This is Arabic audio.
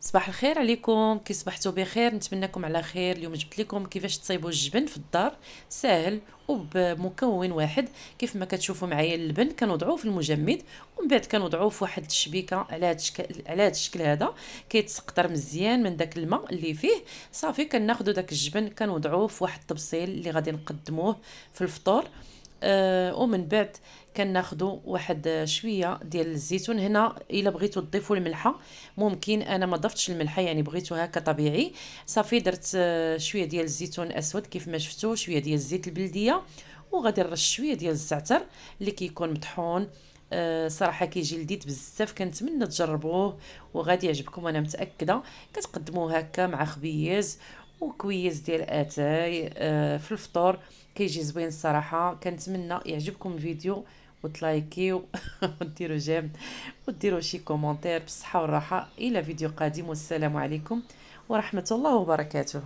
صباح الخير عليكم، كي صبحتوا بخير؟ نتمنىكم على خير. اليوم جبت لكم كيفاش تصايبوا الجبن في الدار، ساهل وبمكون واحد. كيف ما كتشوفوا معايا اللبن كنوضعوه في المجمد، ومن بعد كنوضعوه في واحد الشبيكه على هذا الشكل هذا. كيتسقطر مزيان من داك الماء اللي فيه. صافي كناخذوا داك الجبن كنوضعوه في واحد الطبسيل اللي غادي نقدموه في الفطور. ومن بعد كناخذوا واحد شويه ديال الزيتون. هنا الا بغيتوا تضيفوا الملحه ممكن، انا ما ضفتش الملحه يعني بغيتو هكا طبيعي. صافي درت شويه ديال الزيتون الاسود كيف ما شفتوا، شويه ديال الزيت البلديه، وغادي نرش شويه ديال الزعتر اللي كيكون مطحون. صراحه كيجي لذيذ بزاف، كنتمنى تجربوه وغادي يعجبكم انا متاكده. كتقدموه هكا مع خبيز وكويس ديال اتاي في الفطور، كيجي زوين الصراحه. كنتمنى يعجبكم الفيديو وتلايكيو وديروا جيم وديروا شي كومونتير بالصحه والراحه. الى فيديو قادم، والسلام عليكم ورحمه الله وبركاته.